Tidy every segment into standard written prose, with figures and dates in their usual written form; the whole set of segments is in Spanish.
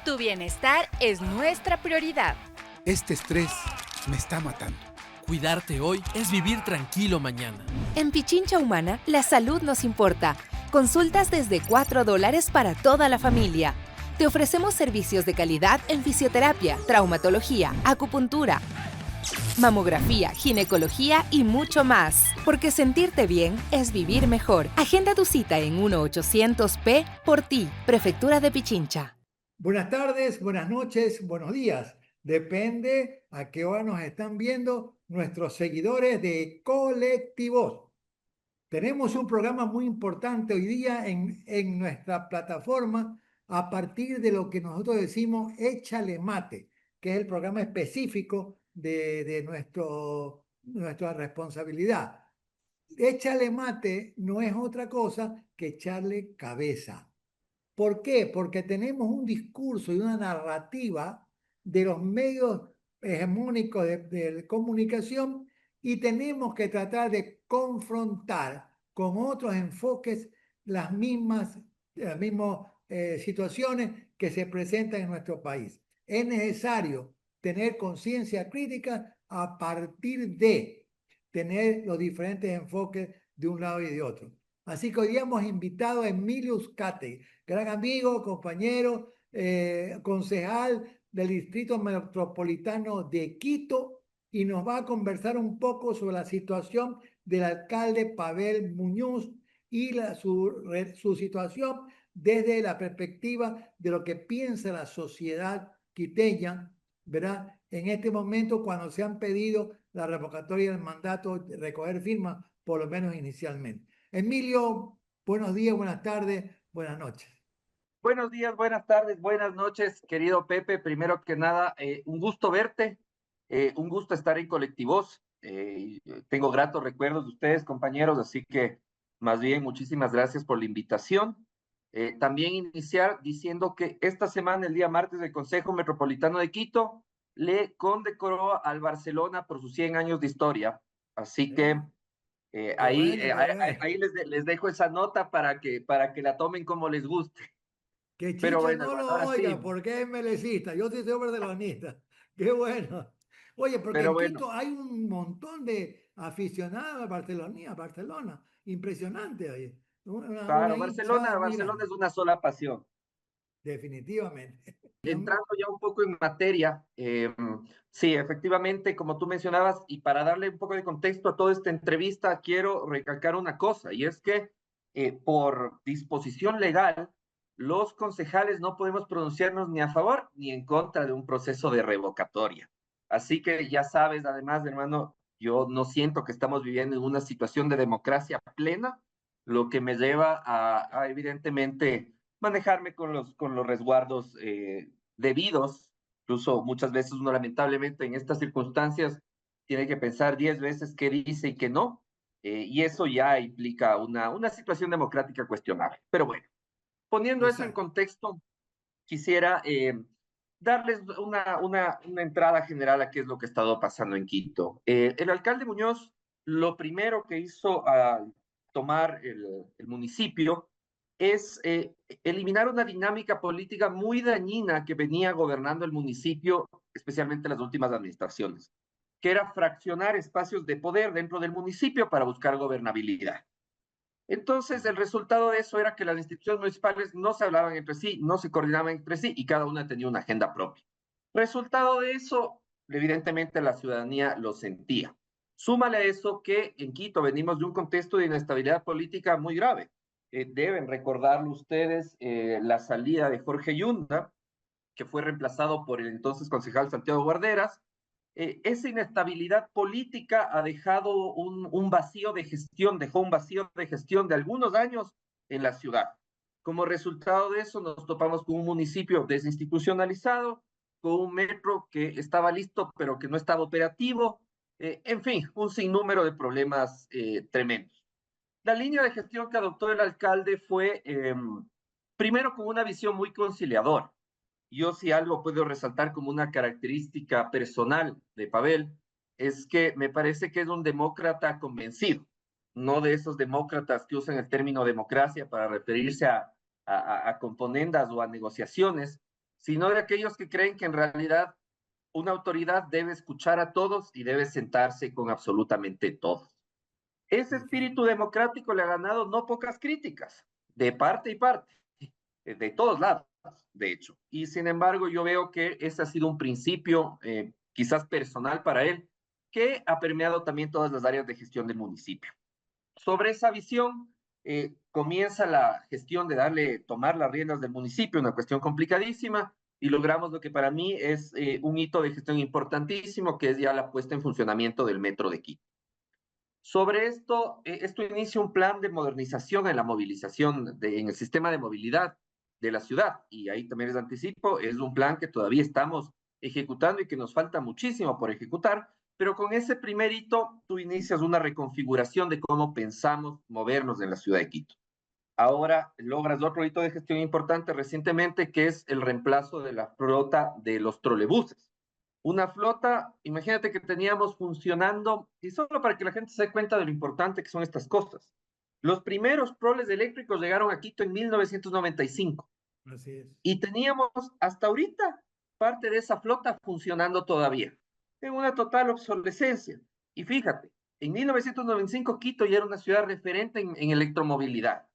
Tu bienestar es nuestra prioridad. Este estrés me está matando. Cuidarte hoy es vivir tranquilo mañana. En Pichincha Humana, la salud nos importa. Consultas desde $4 para toda la familia. Te ofrecemos servicios de calidad en fisioterapia, traumatología, acupuntura, mamografía, ginecología y mucho más. Porque sentirte bien es vivir mejor. Agenda tu cita en 1-800-P por ti, Prefectura de Pichincha. Buenas tardes, buenas noches, buenos días. Depende a qué hora nos están viendo nuestros seguidores de Colectivos. Tenemos un programa muy importante hoy día en nuestra plataforma a partir de lo que nosotros decimos Échale Mate, que es el programa específico de nuestra responsabilidad. Échale Mate no es otra cosa que echarle cabeza. ¿Por qué? Porque tenemos un discurso y una narrativa de los medios hegemónicos de comunicación y tenemos que tratar de confrontar con otros enfoques las mismas situaciones que se presentan en nuestro país. Es necesario tener conciencia crítica a partir de tener los diferentes enfoques de un lado y de otro. Así que hoy día hemos invitado a Emilio Uzcategui, gran amigo, compañero, concejal del Distrito Metropolitano de Quito, y nos va a conversar un poco sobre la situación del alcalde Pavel Muñoz y su situación desde la perspectiva de lo que piensa la sociedad quiteña, ¿verdad? En este momento, cuando se han pedido la revocatoria del mandato, recoger firmas, por lo menos inicialmente. Emilio, buenos días, buenas tardes, buenas noches. Buenos días, buenas tardes, buenas noches, querido Pepe. Primero que nada, un gusto verte, un gusto estar en Colectivos. Tengo gratos recuerdos de ustedes, compañeros, así que más bien muchísimas gracias por la invitación. También iniciar diciendo que esta semana, el día martes, el Consejo Metropolitano de Quito le condecoró al Barcelona por sus 100 años de historia. Así que ahí les dejo esa nota para que la tomen como les guste. Que Pero Chicha bueno, no lo ahora oiga, sí. porque es melecista. Yo sí soy barcelonista. Qué bueno. Oye, porque Pero en bueno, Quito hay un montón de aficionados a Barcelona. Impresionante ahí. claro, Una hinchada muy Barcelona grande. es una sola pasión. Definitivamente. Entrando ya un poco en materia, sí, efectivamente, como tú mencionabas, y para darle un poco de contexto a toda esta entrevista, quiero recalcar una cosa, y es que por disposición legal, los concejales no podemos pronunciarnos ni a favor ni en contra de un proceso de revocatoria. Así que ya sabes, además, hermano, yo no siento que estamos viviendo en una situación de democracia plena, lo que me lleva a evidentemente manejarme con los resguardos debidos. Incluso muchas veces uno lamentablemente en estas circunstancias tiene que pensar 10 veces qué dice y qué no, y eso ya implica una situación democrática cuestionable. Pero bueno, poniendo eso en Exacto. contexto, quisiera darles una entrada general a qué es lo que ha estado pasando en Quito. El alcalde Muñoz, lo primero que hizo al tomar el municipio es eliminar una dinámica política muy dañina que venía gobernando el municipio, especialmente las últimas administraciones, que era fraccionar espacios de poder dentro del municipio para buscar gobernabilidad. Entonces, el resultado de eso era que las instituciones municipales no se hablaban entre sí, no se coordinaban entre sí y cada una tenía una agenda propia. Resultado de eso, evidentemente la ciudadanía lo sentía. Súmale a eso que en Quito venimos de un contexto de inestabilidad política muy grave. Deben recordarlo ustedes la salida de Jorge Yunda, que fue reemplazado por el entonces concejal Santiago Guarderas. Esa inestabilidad política ha dejado un vacío de gestión, dejó un vacío de gestión de algunos años en la ciudad. Como resultado de eso, nos topamos con un municipio desinstitucionalizado, con un metro que estaba listo, pero que no estaba operativo, en fin, un sinnúmero de problemas tremendos. La línea de gestión que adoptó el alcalde fue, primero, con una visión muy conciliadora. Yo si algo puedo resaltar como una característica personal de Pavel, es que me parece que es un demócrata convencido, no de esos demócratas que usan el término democracia para referirse a componendas o a negociaciones, sino de aquellos que creen que en realidad una autoridad debe escuchar a todos y debe sentarse con absolutamente todos. Ese espíritu democrático le ha ganado no pocas críticas, de parte y parte, de todos lados, de hecho. Y sin embargo, yo veo que ese ha sido un principio, quizás personal para él, que ha permeado también todas las áreas de gestión del municipio. Sobre esa visión, comienza la gestión de tomar las riendas del municipio, una cuestión complicadísima, y logramos lo que para mí es un hito de gestión importantísimo, que es ya la puesta en funcionamiento del Metro de Quito. Sobre esto, esto inicia un plan de modernización en la movilización, en el sistema de movilidad de la ciudad, y ahí también les anticipo, es un plan que todavía estamos ejecutando y que nos falta muchísimo por ejecutar, pero con ese primer hito tú inicias una reconfiguración de cómo pensamos movernos en la ciudad de Quito. Ahora logras otro hito de gestión importante recientemente, que es el reemplazo de la flota de los trolebuses. Una flota, imagínate que teníamos funcionando, y solo para que la gente se dé cuenta de lo importante que son estas cosas. Los primeros troles eléctricos llegaron a Quito en 1995. Así es. Y teníamos hasta ahorita parte de esa flota funcionando todavía, en una total obsolescencia. Y fíjate, en 1995 Quito ya era una ciudad referente en electromovilidad.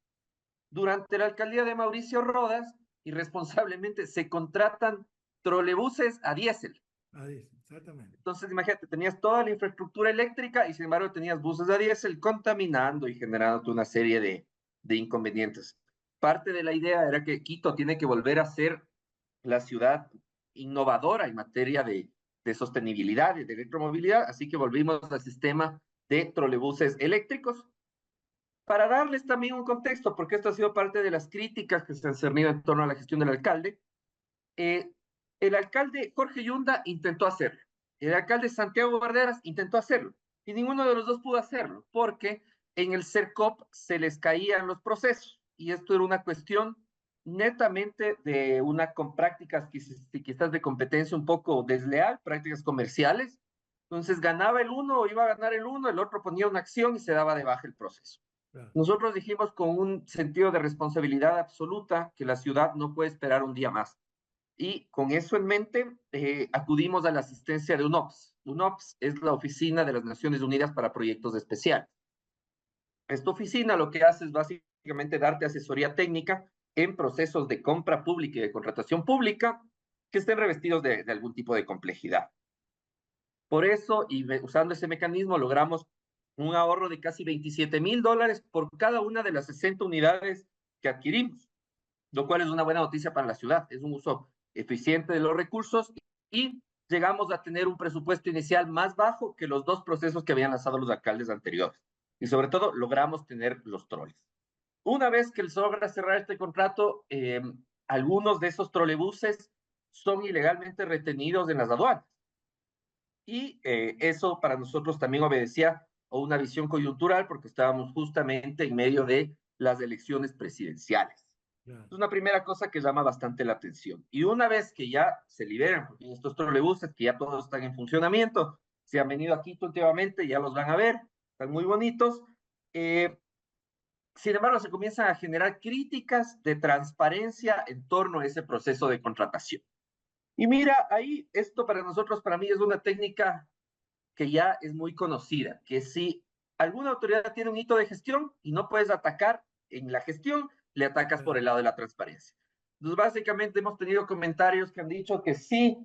Durante la alcaldía de Mauricio Rodas, irresponsablemente se contratan trolebuses a diésel. Exactamente. Entonces, imagínate, tenías toda la infraestructura eléctrica y sin embargo tenías buses a diésel contaminando y generando una serie de inconvenientes. Parte de la idea era que Quito tiene que volver a ser la ciudad innovadora en materia de sostenibilidad y de electromovilidad, así que volvimos al sistema de trolebuses eléctricos. Para darles también un contexto, porque esto ha sido parte de las críticas que se han cernido en torno a la gestión del alcalde, el alcalde Jorge Yunda intentó hacerlo, el alcalde Santiago Barderas intentó hacerlo, y ninguno de los dos pudo hacerlo, porque en el CERCOP se les caían los procesos, y esto era una cuestión netamente de con prácticas quizás de competencia un poco desleal, prácticas comerciales. Entonces ganaba el uno o iba a ganar el uno, el otro ponía una acción y se daba de baja el proceso. Claro. Nosotros dijimos con un sentido de responsabilidad absoluta que la ciudad no puede esperar un día más. Y con eso en mente, acudimos a la asistencia de UNOPS. UNOPS es la Oficina de las Naciones Unidas para Proyectos Especiales. Esta oficina lo que hace es básicamente darte asesoría técnica en procesos de compra pública y de contratación pública que estén revestidos de algún tipo de complejidad. Por eso, y usando ese mecanismo, logramos un ahorro de casi $27,000 por cada una de las 60 unidades que adquirimos, lo cual es una buena noticia para la ciudad. Es un uso eficiente de los recursos y llegamos a tener un presupuesto inicial más bajo que los dos procesos que habían lanzado los alcaldes anteriores. Y sobre todo, logramos tener los troles. Una vez que se logra cerrar este contrato, algunos de esos trolebuses son ilegalmente retenidos en las aduanas. Y eso para nosotros también obedecía a una visión coyuntural porque estábamos justamente en medio de las elecciones presidenciales. Claro. Es una primera cosa que llama bastante la atención. Y una vez que ya se liberan, porque estos trolebuses que ya todos están en funcionamiento, se han venido aquí últimamente, ya los van a ver, están muy bonitos. Sin embargo, se comienzan a generar críticas de transparencia en torno a ese proceso de contratación. Y mira, ahí esto para nosotros, para mí, es una técnica que ya es muy conocida, que si alguna autoridad tiene un hito de gestión y no puedes atacar en la gestión, le atacas por el lado de la transparencia. Entonces, básicamente hemos tenido comentarios que han dicho que sí,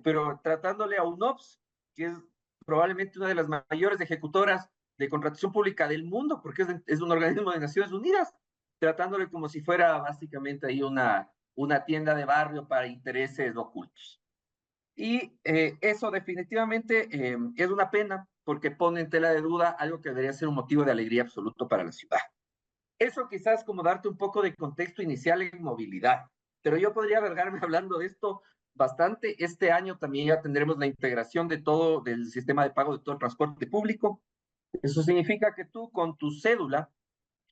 pero tratándole a UNOPS, que es probablemente una de las mayores ejecutoras de contratación pública del mundo, porque es un organismo de Naciones Unidas, tratándole como si fuera básicamente ahí una tienda de barrio para intereses ocultos. Y eso definitivamente es una pena porque pone en tela de duda algo que debería ser un motivo de alegría absoluto para la ciudad. Eso quizás como darte un poco de contexto inicial en movilidad, pero yo podría alargarme hablando de esto bastante. Este año también ya tendremos la integración de todo, del sistema de pago de todo el transporte público. Eso significa que tú con tu cédula,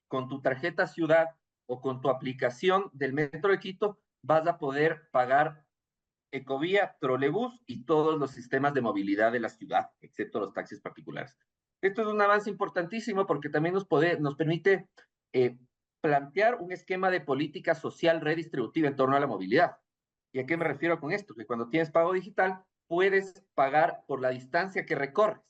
con tu tarjeta ciudad o con tu aplicación del Metro de Quito vas a poder pagar Ecovía, trolebús y todos los sistemas de movilidad de la ciudad, excepto los taxis particulares. Esto es un avance importantísimo porque también nos permite plantear un esquema de política social redistributiva en torno a la movilidad. ¿Y a qué me refiero con esto? Que cuando tienes pago digital, puedes pagar por la distancia que recorres.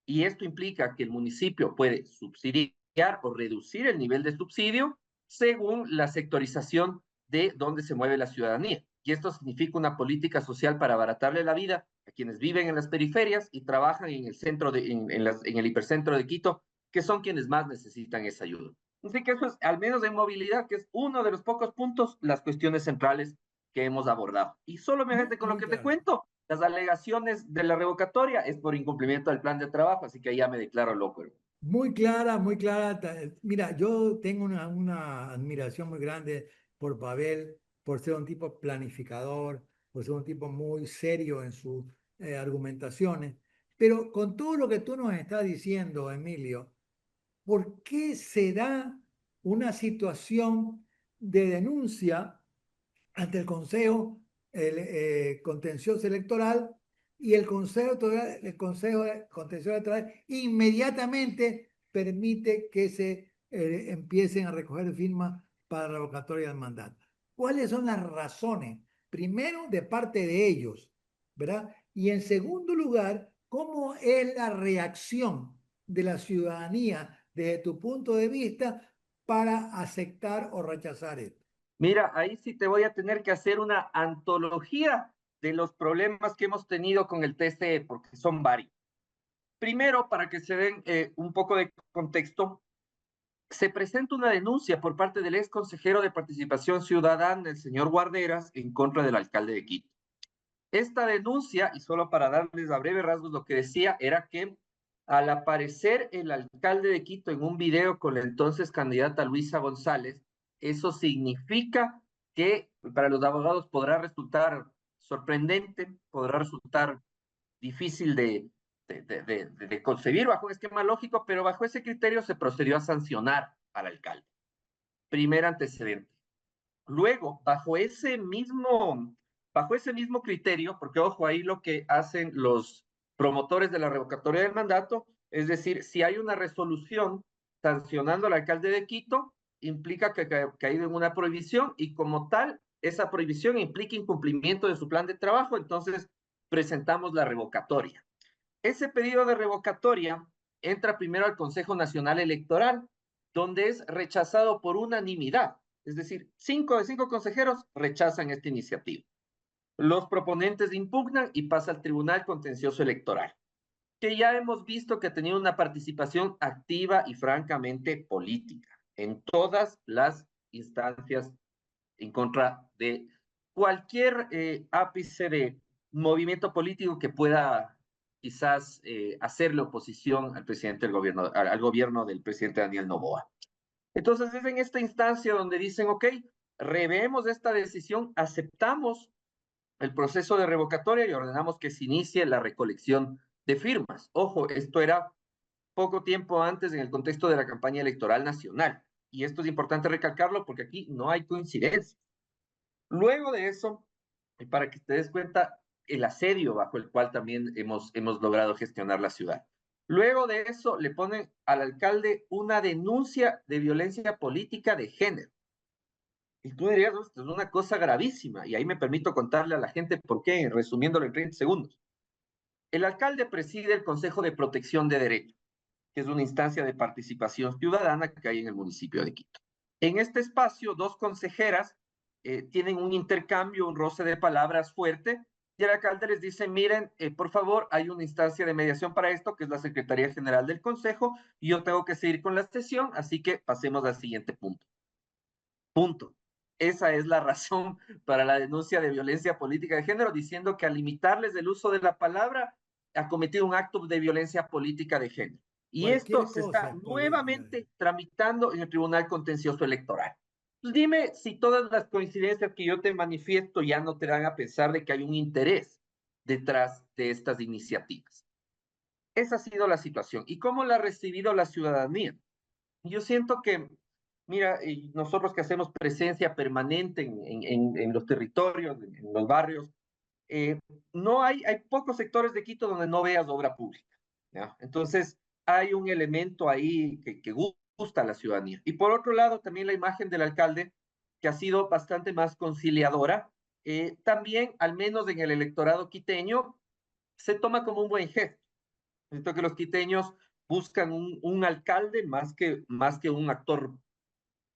Y esto implica que el municipio puede subsidiar o reducir el nivel de subsidio según la sectorización de dónde se mueve la ciudadanía. Y esto significa una política social para abaratarle la vida a quienes viven en las periferias y trabajan en el centro en el hipercentro de Quito, que son quienes más necesitan esa ayuda. Así que eso es, al menos en movilidad, que es uno de los pocos puntos, las cuestiones centrales que hemos abordado. Y solamente con lo que te cuento, las alegaciones de la revocatoria es por incumplimiento del plan de trabajo, así que ahí ya me declaro loco. Muy clara, muy clara. Mira, yo tengo una admiración muy grande por Pavel, por ser un tipo planificador, por ser un tipo muy serio en sus argumentaciones. Pero con todo lo que tú nos estás diciendo, Emilio, ¿por qué se da una situación de denuncia ante el Consejo Contencioso Electoral y el Consejo Contencioso Electoral inmediatamente permite que se empiecen a recoger firmas para la revocatoria del mandato? ¿Cuáles son las razones? Primero, de parte de ellos, ¿verdad? Y en segundo lugar, ¿cómo es la reacción de la ciudadanía desde tu punto de vista para aceptar o rechazar esto? Mira, ahí sí te voy a tener que hacer una antología de los problemas que hemos tenido con el TCE, porque son varios. Primero, para que se den un poco de contexto, se presenta una denuncia por parte del ex consejero de Participación Ciudadana, el señor Guarderas, en contra del alcalde de Quito. Esta denuncia, y solo para darles a breve rasgos lo que decía, era que al aparecer el alcalde de Quito en un video con la entonces candidata Luisa González, eso significa que para los abogados podrá resultar sorprendente, podrá resultar difícil de concebir bajo un esquema lógico, pero bajo ese criterio se procedió a sancionar al alcalde. Primer antecedente. Luego, bajo ese mismo criterio, porque ojo, ahí lo que hacen los promotores de la revocatoria del mandato, es decir, si hay una resolución sancionando al alcalde de Quito, implica que ha caído en una prohibición y como tal, esa prohibición implica incumplimiento de su plan de trabajo, entonces presentamos la revocatoria. Ese pedido de revocatoria entra primero al Consejo Nacional Electoral, donde es rechazado por unanimidad. Es decir, 5 de 5 consejeros rechazan esta iniciativa. Los proponentes impugnan y pasa al Tribunal Contencioso Electoral, que ya hemos visto que ha tenido una participación activa y francamente política en todas las instancias en contra de cualquier ápice de movimiento político que pueda quizás hacerle oposición al presidente del gobierno, al gobierno del presidente Daniel Noboa. Entonces es en esta instancia donde dicen, ok, revemos esta decisión, aceptamos el proceso de revocatoria y ordenamos que se inicie la recolección de firmas. Ojo, esto era poco tiempo antes en el contexto de la campaña electoral nacional. Y esto es importante recalcarlo porque aquí no hay coincidencia. Luego de eso, y para que te des cuenta, el asedio bajo el cual también hemos logrado gestionar la ciudad. Luego de eso, le ponen al alcalde una denuncia de violencia política de género. Y tú dirías, no, esto es una cosa gravísima, y ahí me permito contarle a la gente por qué, resumiéndolo en 30 segundos. El alcalde preside el Consejo de Protección de Derechos, que es una instancia de participación ciudadana que hay en el municipio de Quito. En este espacio, 2 consejeras tienen un intercambio, un roce de palabras fuerte, y el alcalde les dice, miren, por favor, hay una instancia de mediación para esto, que es la Secretaría General del Consejo, y yo tengo que seguir con la sesión, así que pasemos al siguiente punto. Punto. Esa es la razón para la denuncia de violencia política de género, diciendo que al limitarles el uso de la palabra, ha cometido un acto de violencia política de género. Y esto se está nuevamente tramitando en el Tribunal Contencioso Electoral. Pues dime si todas las coincidencias que yo te manifiesto ya no te dan a pensar de que hay un interés detrás de estas iniciativas. Esa ha sido la situación. ¿Y cómo la ha recibido la ciudadanía? Yo siento que, mira, nosotros que hacemos presencia permanente en los territorios, en los barrios, no hay pocos sectores de Quito donde no veas obra pública, ¿ya? Entonces, hay un elemento ahí que gusta a la ciudadanía. Y por otro lado, también la imagen del alcalde, que ha sido bastante más conciliadora, también, al menos en el electorado quiteño, se toma como un buen gesto. Siento que los quiteños buscan un alcalde más que un actor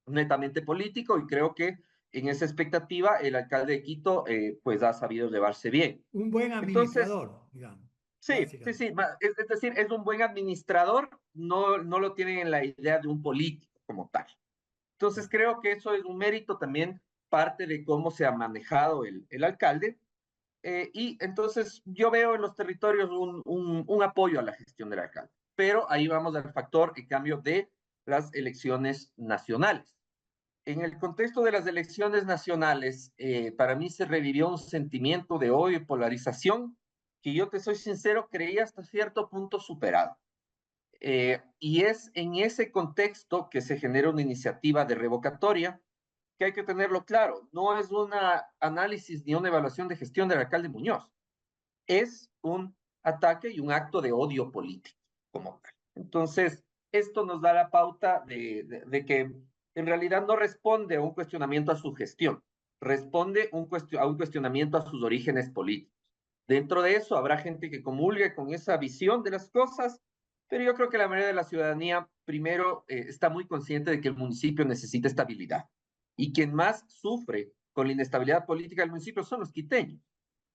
netamente político, y creo que en esa expectativa el alcalde de Quito pues ha sabido llevarse bien. Un buen Entonces, administrador, digamos, sí, sí, básicamente. sí, es decir, es un buen administrador, no lo tienen en la idea de un político como tal. Entonces creo que eso es un mérito también, parte de cómo se ha manejado el alcalde, y entonces yo veo en los territorios un apoyo a la gestión del alcalde. Pero ahí vamos al factor, en cambio, de las elecciones nacionales. En el contexto de las elecciones nacionales, para mí se revivió un sentimiento de odio y polarización que yo te soy sincero, creía hasta cierto punto superado. Y es en ese contexto que se genera una iniciativa de revocatoria, que hay que tenerlo claro, no es un análisis ni una evaluación de gestión del alcalde Muñoz, es un ataque y un acto de odio político como tal. Entonces, esto nos da la pauta de que en realidad no responde a un cuestionamiento a su gestión, responde a un cuestionamiento a sus orígenes políticos. Dentro de eso habrá gente que comulgue con esa visión de las cosas, pero yo creo que la mayoría de la ciudadanía primero está muy consciente de que el municipio necesita estabilidad. Y quien más sufre con la inestabilidad política del municipio son los quiteños.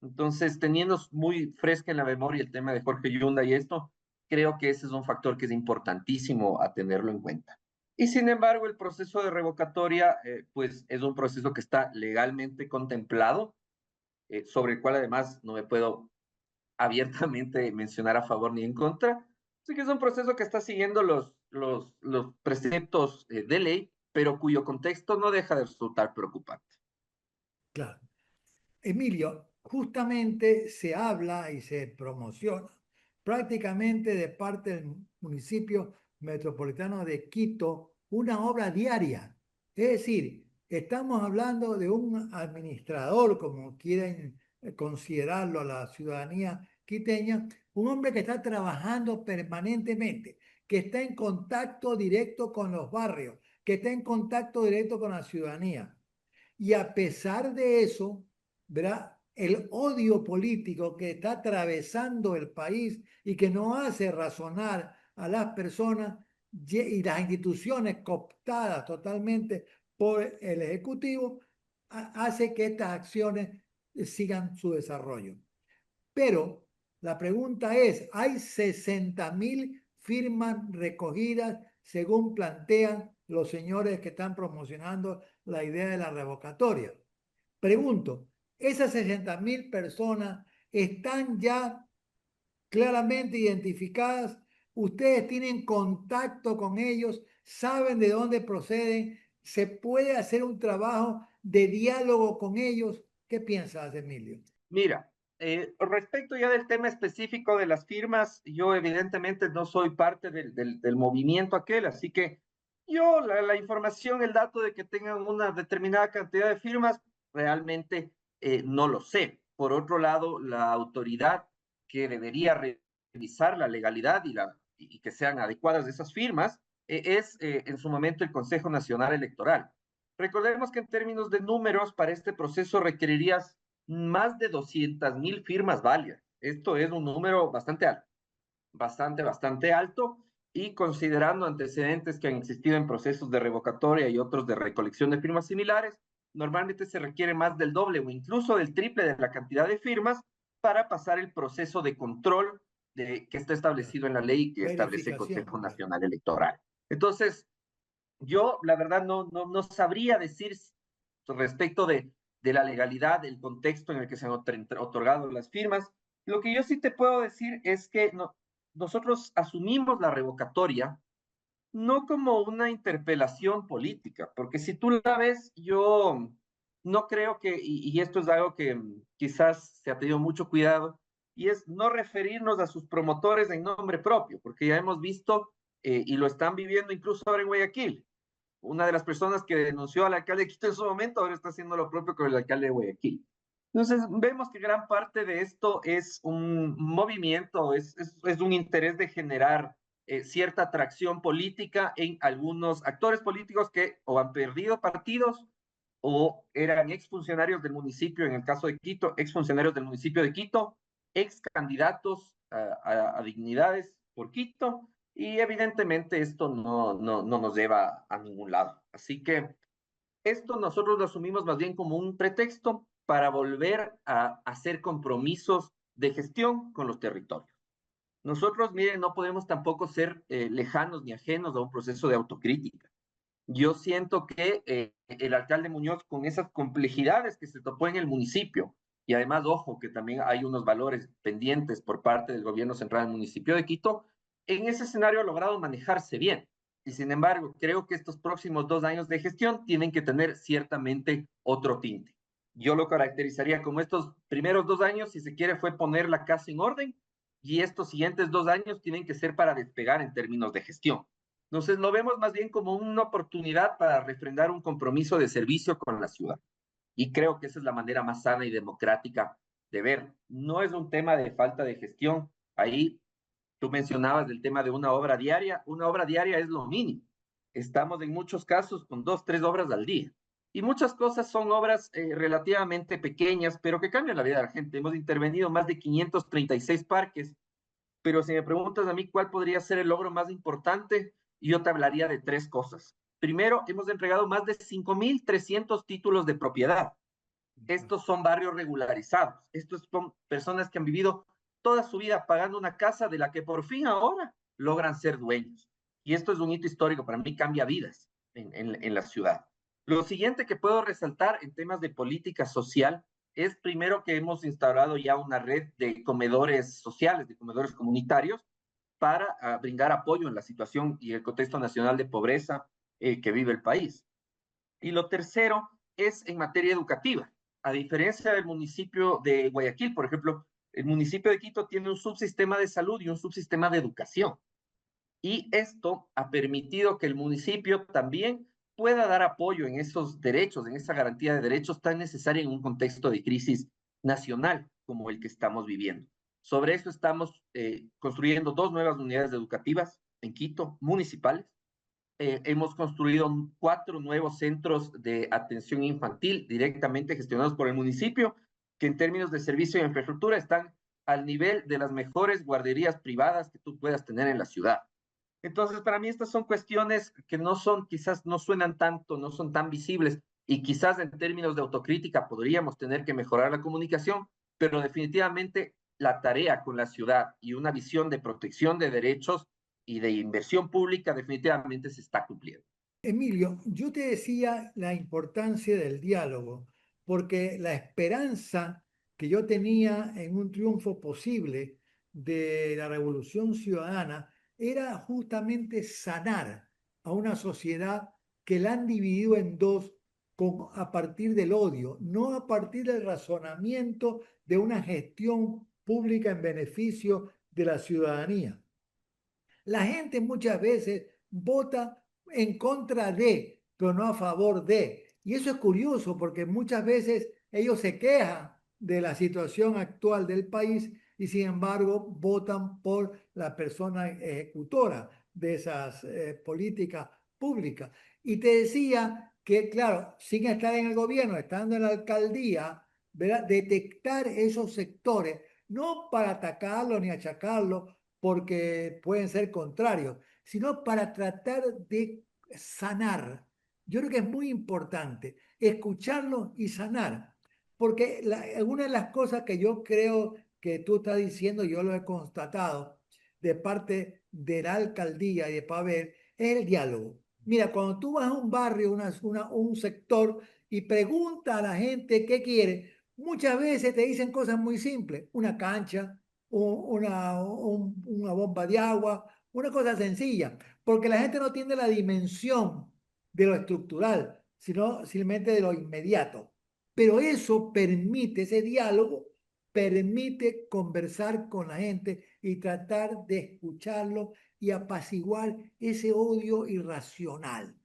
Entonces, teniendo muy fresca en la memoria el tema de Jorge Yunda y esto, creo que ese es un factor que es importantísimo a tenerlo en cuenta. Y sin embargo, el proceso de revocatoria, pues es un proceso que está legalmente contemplado, sobre el cual además no me puedo abiertamente mencionar a favor ni en contra. Así que es un proceso que está siguiendo los preceptos de ley, pero cuyo contexto no deja de resultar preocupante. Claro. Emilio, justamente se habla y se promociona prácticamente de parte del municipio metropolitano de Quito una obra diaria. Es decir, estamos hablando de un administrador, como quieren considerarlo a la ciudadanía quiteña, un hombre que está trabajando permanentemente, que está en contacto directo con los barrios, que está en contacto directo con la ciudadanía. Y a pesar de eso, ¿verdad? El odio político que está atravesando el país y que no hace razonar a las personas y las instituciones cooptadas totalmente por el Ejecutivo, hace que estas acciones sigan su desarrollo. Pero la pregunta es, hay 60.000 firmas recogidas según plantean los señores que están promocionando la idea de la revocatoria. Pregunto, ¿esas 60.000 personas están ya claramente identificadas? ¿Ustedes tienen contacto con ellos? ¿Saben de dónde proceden? ¿Se puede hacer un trabajo de diálogo con ellos? ¿Qué piensas, Emilio? Mira, respecto ya del tema específico de las firmas, yo evidentemente no soy parte del movimiento aquel, así que yo la información, el dato de que tengan una determinada cantidad de firmas, realmente no lo sé. Por otro lado, la autoridad que debería revisar la legalidad y que sean adecuadas esas firmas es en su momento el Consejo Nacional Electoral. Recordemos que en términos de números, para este proceso requerirías más de 200.000 firmas válidas. Esto es un número bastante alto, bastante alto, y considerando antecedentes que han existido en procesos de revocatoria y otros de recolección de firmas similares, normalmente se requiere más del doble o incluso del triple de la cantidad de firmas para pasar el proceso de control que está establecido en la ley que establece el Consejo Nacional Electoral. Entonces, yo la verdad no sabría decir respecto de la legalidad, del contexto en el que se han otorgado las firmas. Lo que yo sí te puedo decir es que nosotros asumimos la revocatoria no como una interpelación política, porque si tú la ves, yo no creo que, y esto es algo que quizás se ha tenido mucho cuidado, y es no referirnos a sus promotores en nombre propio, porque ya hemos visto, y lo están viviendo incluso ahora en Guayaquil. Una de las personas que denunció al alcalde de Quito en su momento ahora está haciendo lo propio con el alcalde de Guayaquil. Entonces, vemos que gran parte de esto es un movimiento, es un interés de generar cierta atracción política en algunos actores políticos que o han perdido partidos o eran exfuncionarios del municipio, en el caso de Quito, exfuncionarios del municipio de Quito, ex candidatos a dignidades por Quito, y evidentemente esto no nos lleva a ningún lado. Así que esto nosotros lo asumimos más bien como un pretexto para volver a hacer compromisos de gestión con los territorios. Nosotros, miren, no podemos tampoco ser lejanos ni ajenos a un proceso de autocrítica. Yo siento que el alcalde Muñoz, con esas complejidades que se topó en el municipio, y además, ojo, que también hay unos valores pendientes por parte del gobierno central del municipio de Quito, en ese escenario ha logrado manejarse bien. Y sin embargo, creo que estos próximos 2 años de gestión tienen que tener ciertamente otro tinte. Yo lo caracterizaría como estos primeros 2 años, si se quiere, fue poner la casa en orden, y estos siguientes 2 años tienen que ser para despegar en términos de gestión. Entonces, lo vemos más bien como una oportunidad para refrendar un compromiso de servicio con la ciudad. Y creo que esa es la manera más sana y democrática de ver. No es un tema de falta de gestión. Ahí tú mencionabas del tema de una obra diaria. Una obra diaria es lo mínimo. Estamos en muchos casos con 2, 3 obras al día. Y muchas cosas son obras relativamente pequeñas, pero que cambian la vida de la gente. Hemos intervenido más de 536 parques, pero si me preguntas a mí cuál podría ser el logro más importante, yo te hablaría de 3 cosas. Primero, hemos entregado más de 5.300 títulos de propiedad. Estos son barrios regularizados. Estos son personas que han vivido toda su vida pagando una casa de la que por fin ahora logran ser dueños. Y esto es un hito histórico, para mí cambia vidas en la ciudad. Lo siguiente que puedo resaltar en temas de política social es primero que hemos instaurado ya una red de comedores sociales, de comedores comunitarios, para brindar apoyo en la situación y el contexto nacional de pobreza que vive el país. Y lo tercero es en materia educativa. A diferencia del municipio de Guayaquil, por ejemplo, el municipio de Quito tiene un subsistema de salud y un subsistema de educación. Y esto ha permitido que el municipio también pueda dar apoyo en esos derechos, en esa garantía de derechos tan necesaria en un contexto de crisis nacional como el que estamos viviendo. Sobre eso estamos construyendo 2 nuevas unidades educativas en Quito, municipales. Hemos construido 4 nuevos centros de atención infantil directamente gestionados por el municipio, que en términos de servicio y infraestructura están al nivel de las mejores guarderías privadas que tú puedas tener en la ciudad. Entonces, para mí estas son cuestiones que no son, quizás no suenan tanto, no son tan visibles, y quizás en términos de autocrítica podríamos tener que mejorar la comunicación, pero definitivamente la tarea con la ciudad y una visión de protección de derechos y de inversión pública definitivamente se está cumpliendo. Emilio, yo te decía la importancia del diálogo, porque la esperanza que yo tenía en un triunfo posible de la revolución ciudadana era justamente sanar a una sociedad que la han dividido en dos a partir del odio, no a partir del razonamiento de una gestión pública en beneficio de la ciudadanía. La gente muchas veces vota en contra de, pero no a favor de. Y eso es curioso porque muchas veces ellos se quejan de la situación actual del país y sin embargo votan por la persona ejecutora de esas políticas públicas. Y te decía que, claro, sin estar en el gobierno, estando en la alcaldía, ¿verdad? Detectar esos sectores, no para atacarlos ni achacarlos, porque pueden ser contrarios, sino para tratar de sanar. Yo creo que es muy importante escucharlo y sanar, porque una de las cosas que yo creo que tú estás diciendo, yo lo he constatado de parte de la alcaldía y de Pavel, es el diálogo. Mira, cuando tú vas a un barrio, un sector y preguntas a la gente qué quiere, muchas veces te dicen cosas muy simples, una cancha, una bomba de agua, una cosa sencilla, porque la gente no tiene la dimensión de lo estructural, sino simplemente de lo inmediato. Pero eso permite, ese diálogo permite conversar con la gente y tratar de escucharlo y apaciguar ese odio irracional.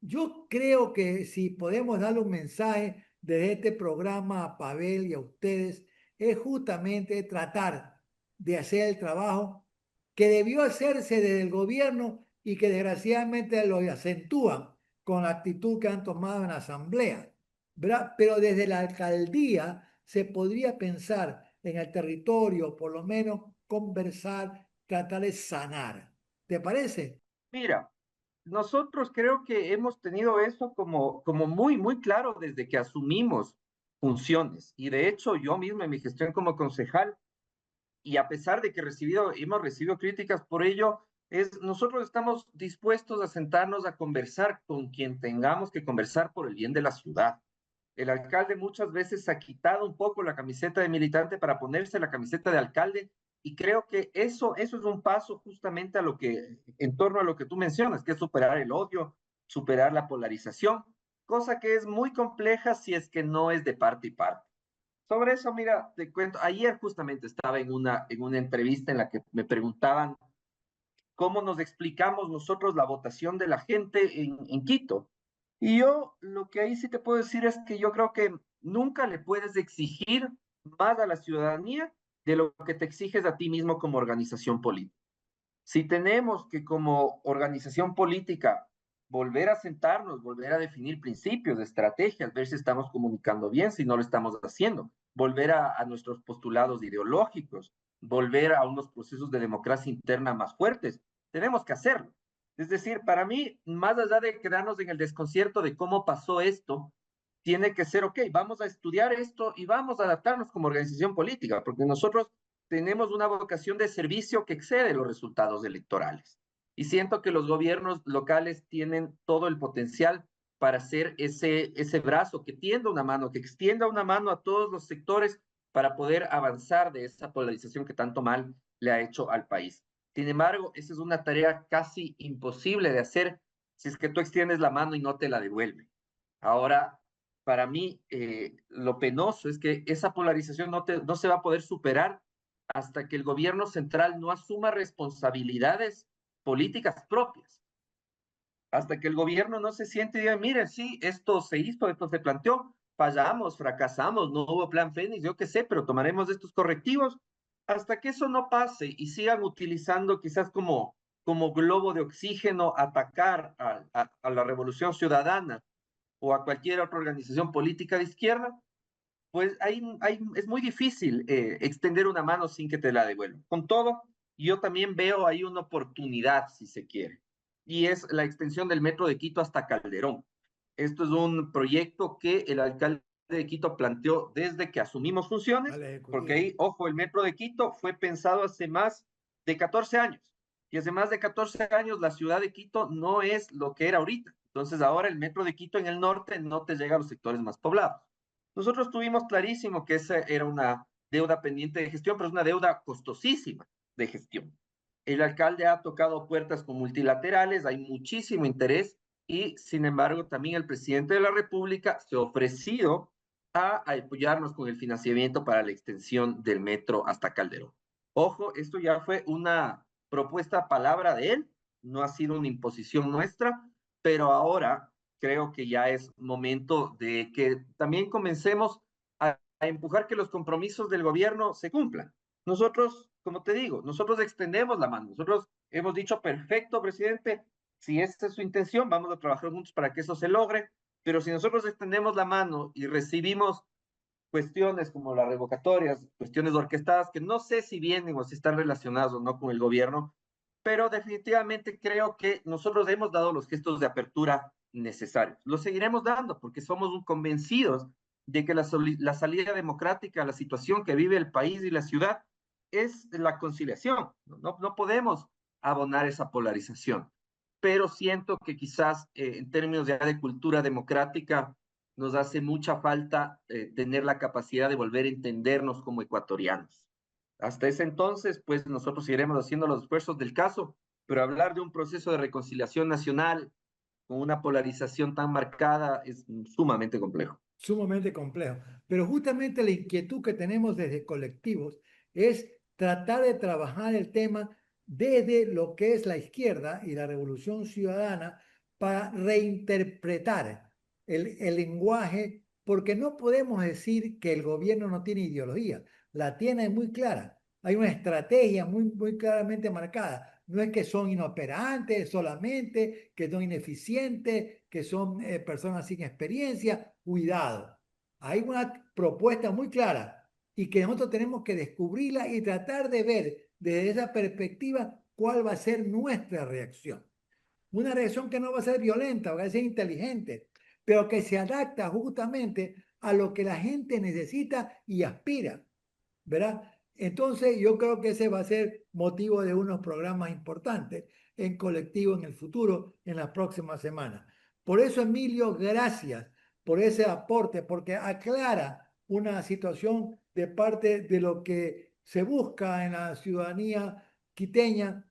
Yo creo que si podemos darle un mensaje de este programa a Pavel y a ustedes, es justamente tratar de hacer el trabajo que debió hacerse desde el gobierno y que desgraciadamente lo acentúan con la actitud que han tomado en la asamblea. ¿verdad? Pero desde la alcaldía se podría pensar en el territorio, por lo menos conversar, tratar de sanar. ¿Te parece? Mira, nosotros creo que hemos tenido eso como muy, muy claro desde que asumimos funciones. Y de hecho, yo mismo en mi gestión como concejal, y a pesar de que hemos recibido críticas por ello, nosotros estamos dispuestos a sentarnos a conversar con quien tengamos que conversar por el bien de la ciudad. El alcalde muchas veces ha quitado un poco la camiseta de militante para ponerse la camiseta de alcalde, y creo que eso es un paso justamente en torno a lo que tú mencionas, que es superar el odio, superar la polarización, cosa que es muy compleja si es que no es de parte y parte. Sobre eso, mira, te cuento, ayer justamente estaba en una entrevista en la que me preguntaban cómo nos explicamos nosotros la votación de la gente en Quito. Y yo lo que ahí sí te puedo decir es que yo creo que nunca le puedes exigir más a la ciudadanía de lo que te exiges a ti mismo como organización política. Si tenemos que como organización política volver a sentarnos, volver a definir principios, estrategias, ver si estamos comunicando bien, si no lo estamos haciendo, volver a nuestros postulados ideológicos, volver a unos procesos de democracia interna más fuertes, tenemos que hacerlo. Es decir, para mí, más allá de quedarnos en el desconcierto de cómo pasó esto, tiene que ser, ok, vamos a estudiar esto y vamos a adaptarnos como organización política, porque nosotros tenemos una vocación de servicio que excede los resultados electorales. Y siento que los gobiernos locales tienen todo el potencial para ser ese brazo que tienda una mano, que extienda una mano a todos los sectores para poder avanzar de esa polarización que tanto mal le ha hecho al país. Sin embargo, esa es una tarea casi imposible de hacer si es que tú extiendes la mano y no te la devuelve. Ahora, para mí, lo penoso es que esa polarización no se va a poder superar hasta que el gobierno central no asuma responsabilidades políticas propias, hasta que el gobierno no se siente y diga, miren, sí, esto se hizo, esto se planteó, fallamos, fracasamos, no hubo plan Fénix, yo qué sé, pero tomaremos estos correctivos, hasta que eso no pase y sigan utilizando quizás como globo de oxígeno atacar a la Revolución Ciudadana o a cualquier otra organización política de izquierda, pues es muy difícil extender una mano sin que te la devuelvan. Con todo, yo también veo ahí una oportunidad, si se quiere, y es la extensión del metro de Quito hasta Calderón. Esto es un proyecto que el alcalde de Quito planteó desde que asumimos funciones, porque ahí, ojo, el metro de Quito fue pensado hace más de 14 años, y hace más de 14 años la ciudad de Quito no es lo que era ahorita. Entonces ahora el metro de Quito en el norte no te llega a los sectores más poblados. Nosotros tuvimos clarísimo que esa era una deuda pendiente de gestión, pero es una deuda costosísima de gestión. El alcalde ha tocado puertas con multilaterales, hay muchísimo interés y, sin embargo, también el presidente de la República se ha ofrecido a apoyarnos con el financiamiento para la extensión del metro hasta Calderón. Ojo, esto ya fue una propuesta palabra de él, no ha sido una imposición nuestra, pero ahora creo que ya es momento de que también comencemos a empujar que los compromisos del gobierno se cumplan. Nosotros, como te digo, nosotros extendemos la mano, nosotros hemos dicho, perfecto, presidente, si esa es su intención, vamos a trabajar juntos para que eso se logre, pero si nosotros extendemos la mano y recibimos cuestiones como las revocatorias, cuestiones orquestadas, que no sé si vienen o si están relacionadas o no con el gobierno, pero definitivamente creo que nosotros hemos dado los gestos de apertura necesarios. Los seguiremos dando porque somos convencidos de que la salida democrática a la situación que vive el país y la ciudad es la conciliación. No podemos abonar esa polarización, pero siento que quizás en términos ya de cultura democrática nos hace mucha falta tener la capacidad de volver a entendernos como ecuatorianos. Hasta ese entonces, pues nosotros seguiremos haciendo los esfuerzos del caso, pero hablar de un proceso de reconciliación nacional con una polarización tan marcada es sumamente complejo. Sumamente complejo. Pero justamente la inquietud que tenemos desde colectivos es tratar de trabajar el tema desde lo que es la izquierda y la revolución ciudadana para reinterpretar el lenguaje, porque no podemos decir que el gobierno no tiene ideología, la tiene muy clara. hay una estrategia muy claramente marcada. No es que son inoperantes solamente, que son ineficientes, que son personas sin experiencia. Cuidado. Hay una propuesta muy clara y que nosotros tenemos que descubrirla y tratar de ver desde esa perspectiva cuál va a ser nuestra reacción. Una reacción que no va a ser violenta, va a ser inteligente, pero que se adapta justamente a lo que la gente necesita y aspira, ¿verdad? Entonces yo creo que ese va a ser motivo de unos programas importantes en colectivo en el futuro, en las próximas semanas. Por eso, Emilio, gracias por ese aporte, porque aclara una situación de parte de lo que se busca en la ciudadanía quiteña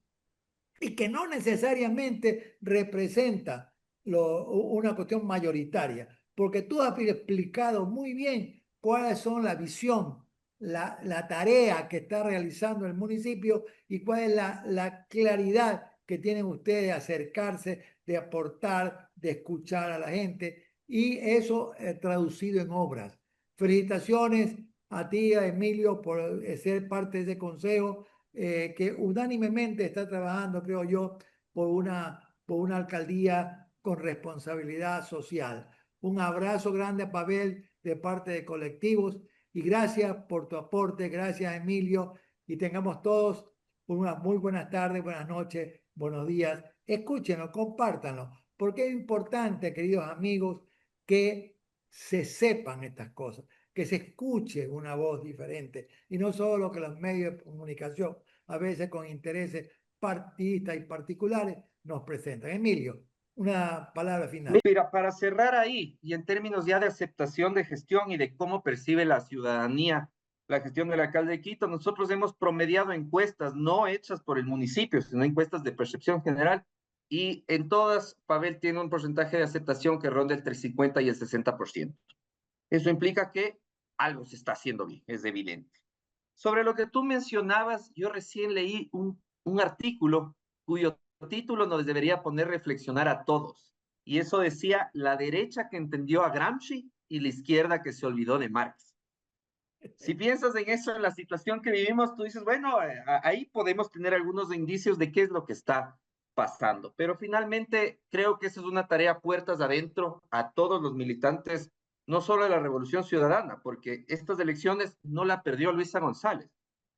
y que no necesariamente representa una cuestión mayoritaria, porque tú has explicado muy bien cuáles son la visión, la tarea que está realizando el municipio y cuál es la claridad que tienen ustedes de acercarse, de aportar, de escuchar a la gente, y eso traducido en obras. Felicitaciones a ti, a Emilio, por ser parte de ese consejo que unánimemente está trabajando, creo yo, por una alcaldía con responsabilidad social. Un abrazo grande a Pavel de parte de Colectivos y gracias por tu aporte, gracias Emilio, y tengamos todos unas muy buenas tardes, buenas noches, buenos días. Escúchenos, compártanlo, porque es importante, queridos amigos, que se sepan estas cosas, que se escuche una voz diferente y no solo que los medios de comunicación, a veces con intereses partidistas y particulares, nos presentan. Emilio, una palabra final. Mira, para cerrar ahí, y en términos ya de aceptación de gestión y de cómo percibe la ciudadanía la gestión del alcalde de Quito, nosotros hemos promediado encuestas no hechas por el municipio, sino encuestas de percepción general, y en todas Pavel tiene un porcentaje de aceptación que ronda entre el 50 y el 60%. Eso implica que algo se está haciendo bien, es evidente. Sobre lo que tú mencionabas, yo recién leí un artículo cuyo título nos debería poner a reflexionar a todos. Y eso decía, la derecha que entendió a Gramsci y la izquierda que se olvidó de Marx. Si piensas en eso, en la situación que vivimos, tú dices, bueno, ahí podemos tener algunos indicios de qué es lo que está pasando. Pero finalmente creo que esa es una tarea puertas adentro a todos los militantes, no solo de la Revolución Ciudadana, porque estas elecciones no la perdió Luisa González.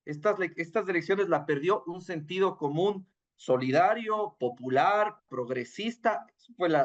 Estas elecciones la perdió un sentido común, solidario, popular, progresista.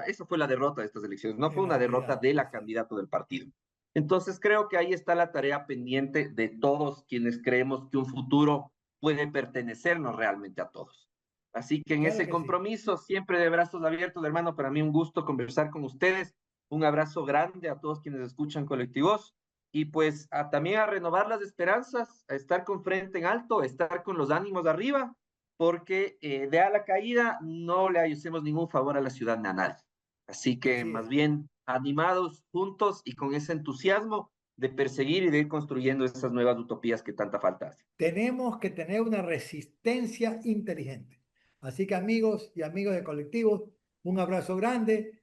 Esa fue la derrota de estas elecciones, no fue una derrota de la candidata del partido. Entonces creo que ahí está la tarea pendiente de todos quienes creemos que un futuro puede pertenecernos realmente a todos. Así que en ese compromiso, siempre de brazos abiertos, hermano, para mí un gusto conversar con ustedes. Un abrazo grande a todos quienes escuchan Colectivos y pues también a renovar las esperanzas, a estar con frente en alto, a estar con los ánimos arriba, porque de a la caída no le hacemos ningún favor a la ciudad ni a nadie. Así que más bien animados juntos y con ese entusiasmo de perseguir y de ir construyendo esas nuevas utopías que tanta falta hace. Tenemos que tener una resistencia inteligente. Así que amigos y amigos de Colectivos, un abrazo grande.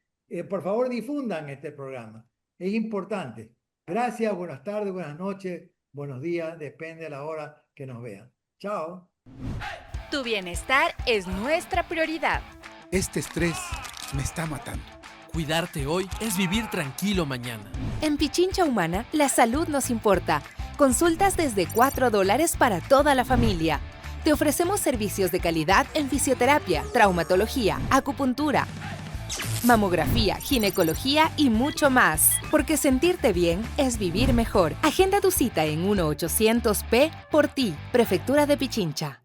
Por favor, difundan este programa. Es importante. Gracias, buenas tardes, buenas noches, buenos días, depende de la hora que nos vean. Chao. Tu bienestar es nuestra prioridad. Este estrés me está matando. Cuidarte hoy es vivir tranquilo mañana. En Pichincha Humana, la salud nos importa. Consultas desde $4 para toda la familia. Te ofrecemos servicios de calidad en fisioterapia, traumatología, acupuntura, mamografía, ginecología y mucho más. Porque sentirte bien es vivir mejor. Agenda tu cita en 1-800-P por ti, Prefectura de Pichincha.